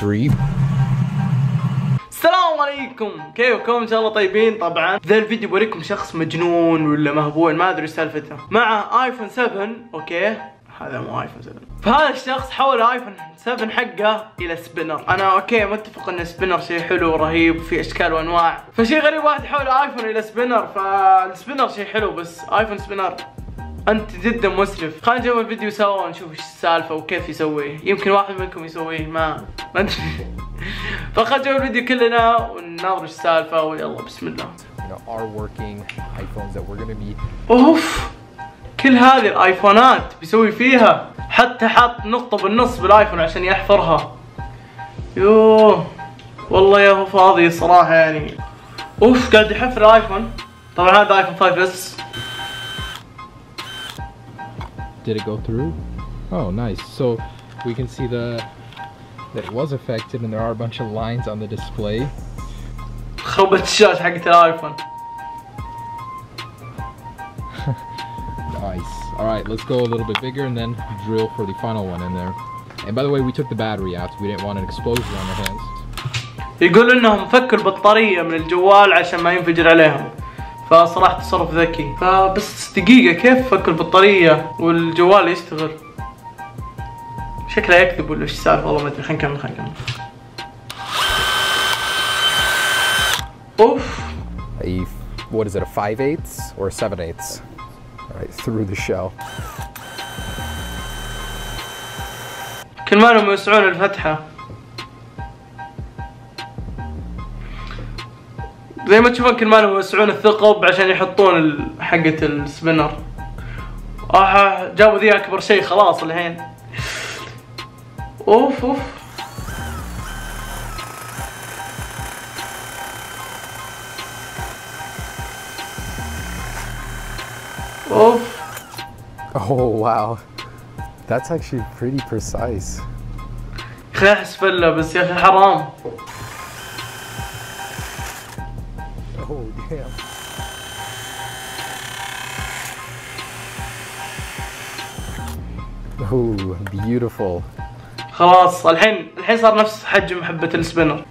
3. السلام عليكم، كيفكم؟ ان شاء الله طيبين. طبعا ذا الفيديو بوريكم شخص مجنون ولا مهبول، ما ادري ايش سالفته. معه ايفون 7. اوكي، هذا مو ايفون 7. فهذا الشخص حول ايفون 7 حقه الى سبينر. انا اوكي متفق ان سبينر شيء حلو ورهيب وفي اشكال وانواع، فشيء غريب واحد يحول ايفون الى سبينر. فالسبينر شيء حلو، بس ايفون سبينر انت جدا مسرف. خلينا نجرب الفيديو سوا ونشوف ايش السالفه وكيف يسويه. يمكن واحد منكم يسويه، ما ادري. فخلينا نجرب الفيديو كلنا ونناظر ايش السالفه، ويلا بسم الله. Are working iPhones that we're gonna be. اوف، كل هذه الايفونات بيسوي فيها، حتى حاط نقطه بالنص بالايفون عشان يحفرها. يوه والله يا هو فاضي صراحه يعني. اوف، قاعد يحفر الايفون. طبعا هذا ايفون 5S. Did it go through? Oh, nice. So we can see that it was affected, and there are a bunch of lines on the display. خربت الشاشه حقت الايفون. Nice. All right, let's go a little bit bigger and then drill for the final one in there. And by the way, we took the battery out. We didn't want an explosion on our hands. يقول انهم فكوا البطاريه من الجوال عشان ما ينفجر عليهم، فصراحه تصرف ذكي. فبس دقيقه، كيف فكوا البطاريه والجوال يشتغل؟ شكله يكذب ولا ايش السالفه؟ والله ما ادري. خلينا نكمل. اوف. What is it, a 5/8 or a 7/8? All right, through the shell. كل ما لهم يوسعون الفتحه، زي ما تشوفون كل ما لهم يوسعون الثقب عشان يحطون حقة السبينر. جابوا ذي اكبر شيء خلاص الحين. اوف اوف. اوف. Oh wow, that's actually pretty precise. يا اخي احس فله، بس يا اخي حرام. Oh damn. Oh, beautiful. خلاص الحين صار نفس حجم حبة السبينر.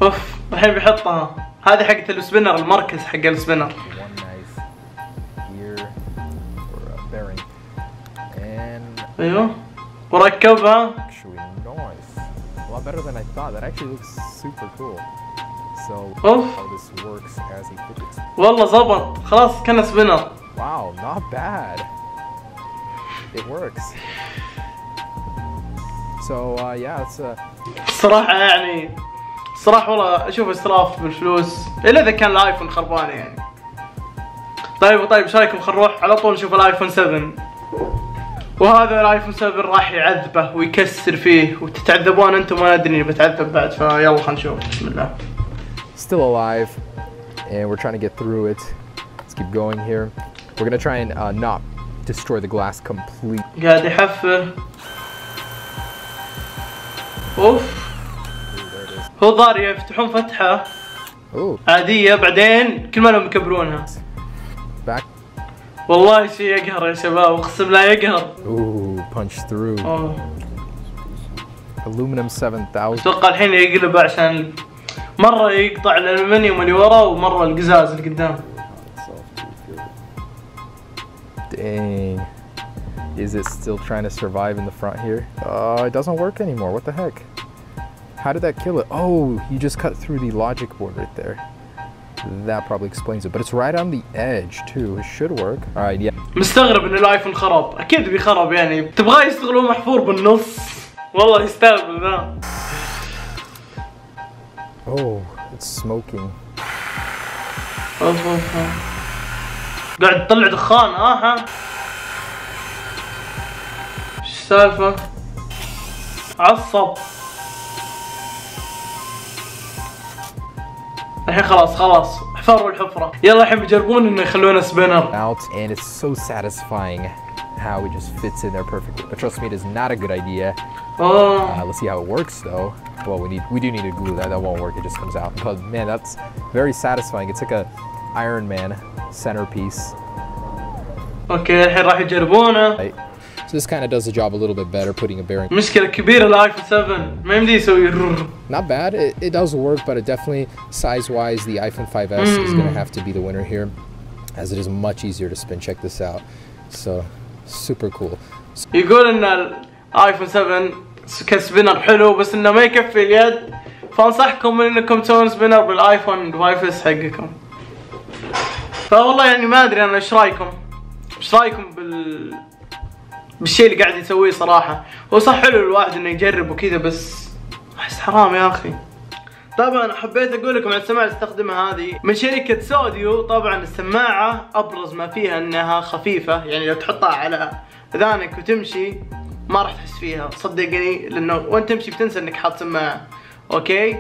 اوف، الحين بيحطها. هذه حقة السبينر، المركز حق السبينر. One nice gear or a bearing, and ايوه، وركبها. actually nice. A lot better than I thought. That actually looks super cool. So Oof. how this works as a fidget. والله زبط، خلاص كان سبينر. Wow, not bad. It works. So yeah, it's a. الصراحة يعني الصراحة والله اشوف اسراف بالفلوس، الا اذا كان الايفون خربان يعني. طيب ايش رايكم خلينا نروح على طول نشوف الايفون 7. وهذا الايفون 7 راح يعذبه ويكسر فيه، وتتعذبون انتم وانا ادري اني بتعذب بعد. فيلا خلينا نشوف. بسم الله. Still alive, and we're trying to get through it. Let's keep going here. We're gonna try and not destroy the glass completely. قاعد يحفر. اوف. هو ضار يفتحون فتحة عادية، بعدين كل ما لهم يكبرونها. Back. والله شيء يقهر يا شباب، اقسم لا يقهر. Ooh, punch through. Aluminum 7000. اتوقع الحين يقلبه عشان مرة يقطع الالمنيوم اللي ورا ومرة القزاز اللي قدام. Dang. Is it still trying to survive in the front here? It doesn't work anymore. What the heck? How did that kill it? Oh, you just cut through the logic board right there. That probably explains it. But it's right on the edge too. It should work. All right, yeah. مستغرب ان الايفون خرب. اكيد بيخرب يعني. تبغاه يشتغل وهو محفور بالنص؟ والله يستهبل ذا. Oh, it's smoking. اوف اوف. قاعد تطلع دخان. ها ايش السالفة؟ عصب. الحين خلاص حفروا الحفرة. يلا الحين بيجربون انه يخلونه سبينر. Out, and it's so satisfying how it just fits in there perfectly. But trust me, it is not a good idea. Let's see how it works though. Well, we do need to glue that. That won't work. It just comes out. But man, that's very satisfying. It's like a Iron Man centerpiece. اوكي الحين راح يجربونه. So this kind of does the job a little bit better, putting a bearing. مشكلة كبيرة الايفون 7 ما يمدي يسوي Not bad. It does work, but it definitely size-wise, the iPhone 5S is going to have to be the winner here, as it is much easier to spin. Check this out. So super cool. يقول ان الايفون 7 كسبينر حلو بس انه ما يكفي اليد، فانصحكم انكم تسوون سبينر بالايفون 5S حقكم. فوالله يعني ما ادري انا ايش رايكم بالشيء اللي قاعد يسويه صراحه. هو صح حلو الواحد انه يجرب وكذا، بس احس حرام يا اخي. طبعا حبيت اقول لكم عن السماعه اللي استخدمها هذه من شركه سوديو. طبعا السماعه ابرز ما فيها انها خفيفه، يعني لو تحطها على اذانك وتمشي ما راح تحس فيها صدقني، لانه وانت تمشي بتنسى انك حاط سماعه. اوكي،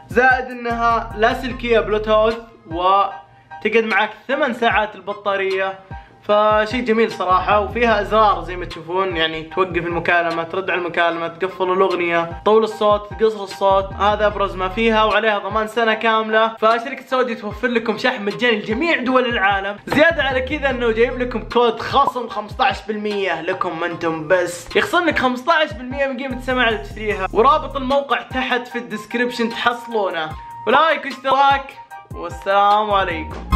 زائد انها لاسلكيه بلوتوث وتقعد معك 8 ساعات البطاريه، فشيء جميل صراحة. وفيها ازرار زي ما تشوفون، يعني توقف المكالمة، ترد على المكالمة، تقفل الاغنية، طول الصوت، تقصر الصوت. هذا ابرز ما فيها، وعليها ضمان سنة كاملة. فشركة سودي توفر لكم شحن مجاني لجميع دول العالم. زيادة على كذا انه جايب لكم كود خصم 15% لكم انتم بس، يخصم لك 15% من قيمة السماعة اللي تشتريها. ورابط الموقع تحت في الديسكريبشن تحصلونه. ولايك واشتراك، والسلام عليكم.